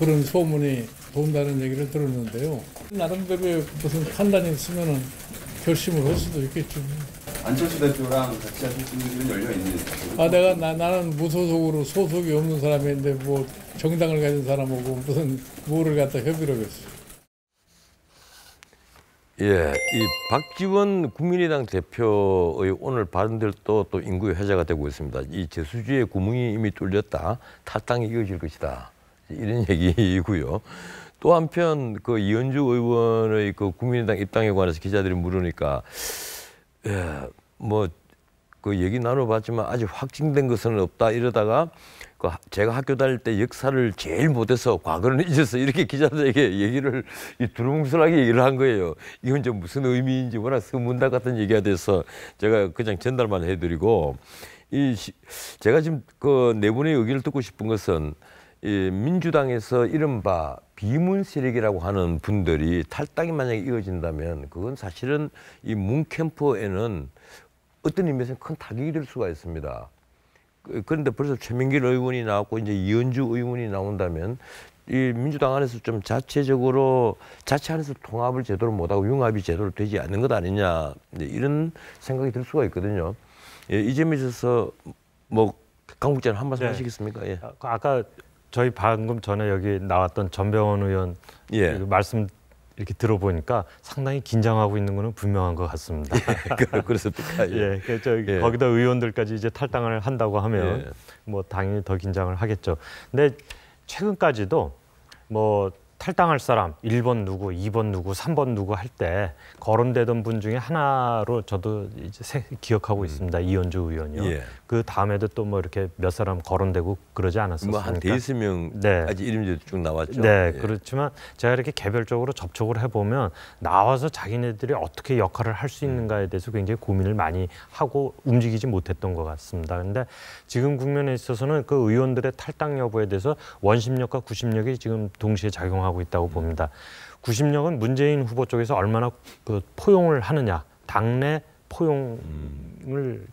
그런 소문이 돈다는 얘기를 들었는데요. 나름대로의 무슨 판단이 있으면은 결심을 할 수도 있겠죠. 안철수 대표랑 같이 하실 수 있는 길은 열려 있는 거죠? 나는 무소속으로 소속이 없는 사람인데 뭐 정당을 가진 사람하고 무슨 뭐를 갖다 협의를 했어. 예, 이 박지원 국민의당 대표의 오늘 발언들도 또 인구의 회자가 되고 있습니다. 이 재수주의 구멍이 이미 뚫렸다, 탈당이 이어질 것이다, 이런 얘기이고요. 또 한편 그 이현주 의원의 그 국민의당 입당에 관해서 기자들이 물으니까 뭐 그 얘기 나눠봤지만 아직 확증된 것은 없다 이러다가 그 제가 학교 다닐 때 역사를 제일 못해서 과거를 잊어서 이렇게 기자들에게 얘기를 두루뭉술하게 얘기를 한 거예요. 이건 좀 무슨 의미인지 워낙 서문답 같은 얘기가 돼서 제가 그냥 전달만 해드리고 제가 지금 그 네 분의 의견을 듣고 싶은 것은 이 민주당에서 이른바 비문 세력이라고 하는 분들이 탈당이 만약에 이어진다면 그건 사실은 이 문 캠프에는 어떤 의미에서는 큰 타격이 될 수가 있습니다. 그런데 벌써 최민길 의원이 나왔고 이제 이현주 의원이 나온다면 이 민주당 안에서 좀 자체 안에서 통합을 제대로 못하고 융합이 제대로 되지 않는 것 아니냐, 이런 생각이 들 수가 있거든요. 예, 이 점에 있어서 뭐 강 국장님 한 말씀 하시겠습니까? 예. 아까 저희 방금 전에 여기 나왔던 전병헌 의원 말씀 이렇게 들어보니까 상당히 긴장하고 있는 거는 분명한 것 같습니다. 그렇습니까? 거기다 의원들까지 이제 탈당을 한다고 하면 뭐 당연히 더 긴장을 하겠죠. 근데 최근까지도 뭐 탈당할 사람 1번 누구, 2번 누구, 3번 누구 할 때 거론되던 분 중에 하나로 저도 이제 기억하고 있습니다. 이현주 의원이요. 그 다음에도 또 뭐 이렇게 몇 사람 거론되고 그러지 않았었습니까? 뭐 한 대여섯 명 아직 이름이 쭉 나왔죠. 네, 그렇지만 제가 이렇게 개별적으로 접촉을 해보면 나와서 자기네들이 어떻게 역할을 할 수 있는가에 대해서 굉장히 고민을 많이 하고 움직이지 못했던 것 같습니다. 그런데 지금 국면에 있어서는 그 의원들의 탈당 여부에 대해서 원심력과 구심력이 지금 동시에 작용하고 있다고 봅니다. 구심력은 문재인 후보 쪽에서 얼마나 그 포용을 하느냐, 당내 포용을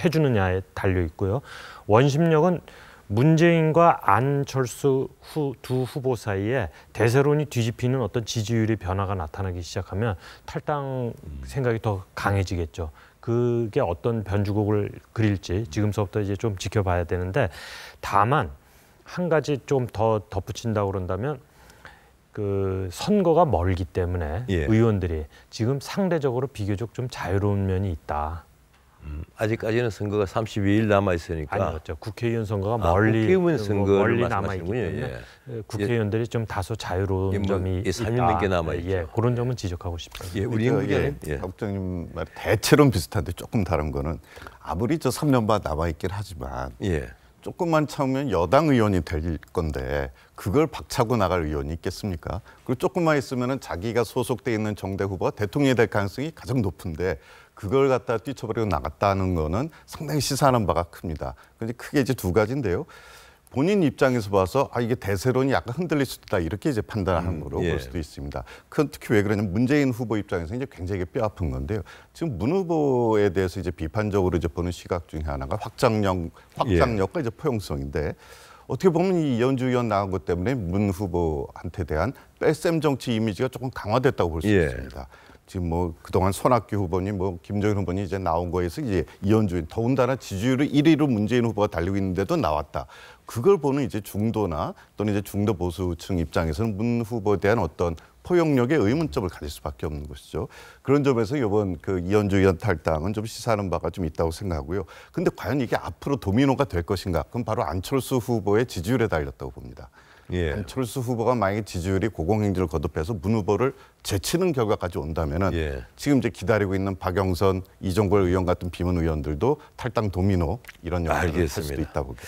해주느냐에 달려 있고요. 원심력은 문재인과 안철수 두 후보 사이에 대세론이 뒤집히는 어떤 지지율의 변화가 나타나기 시작하면 탈당 생각이 더 강해지겠죠. 그게 어떤 변주곡을 그릴지 지금서부터 이제 좀 지켜봐야 되는데, 다만 한 가지 좀 더 덧붙인다고 그런다면 그 선거가 멀기 때문에 의원들이 지금 상대적으로 비교적 좀 자유로운 면이 있다. 아직까지는 선거가 32일 남아 있으니까. 아니었죠. 국회의원 선거가 멀리 남아 있기 때문에 국회의원들이 좀 다소 자유로운 점이 있다. 3년 넘게 남아 있죠. 그런 점은 지적하고 싶습니다. 우리 국장님 말이 대체론 비슷한데 조금 다른 거는 아무리 저 3년 반 남아 있긴 하지만 조금만 참으면 여당 의원이 될 건데 그걸 박차고 나갈 의원이 있겠습니까? 그리고 조금만 있으면은 자기가 소속돼 있는 정대 후보가 대통령이 될 가능성이 가장 높은데 그걸 갖다 뛰쳐버리고 나갔다는 거는 상당히 시사하는 바가 큽니다. 근데 크게 이제 두 가지인데요. 본인 입장에서 봐서 이게 대세론이 약간 흔들릴 수도 있다, 이렇게 이제 판단하는 거로 볼 수도 있습니다. 그건 특히 왜 그러냐면 문재인 후보 입장에서 이제 굉장히 뼈 아픈 건데요. 지금 문 후보에 대해서 이제 비판적으로 이제 보는 시각 중에 하나가 확장력과 이제 포용성인데, 어떻게 보면 이 이현주 의원 나온 것 때문에 문 후보한테 대한 뺄셈 정치 이미지가 조금 강화됐다고 볼 수 있습니다. 지금 뭐 그동안 손학규 후보니 뭐 김정인 후보니 이제 나온 거에서 이제 이현주, 더군다나 지지율을 1위로 문재인 후보가 달리고 있는데도 나왔다. 그걸 보는 이제 중도나 또는 이제 중도 보수층 입장에서는 문 후보에 대한 어떤 포용력에 의문점을 가질 수밖에 없는 것이죠. 그런 점에서 이번 그 이현주 의원 탈당은 좀 시사하는 바가 좀 있다고 생각하고요. 근데 과연 이게 앞으로 도미노가 될 것인가? 그건 바로 안철수 후보의 지지율에 달렸다고 봅니다. 안철수 후보가 만약에 지지율이 고공행진을 거듭해서 문 후보를 제치는 결과까지 온다면은 지금 이제 기다리고 있는 박영선, 이종걸 의원 같은 비문 의원들도 탈당 도미노 이런 역할을 할 수도 있다고 봅니다.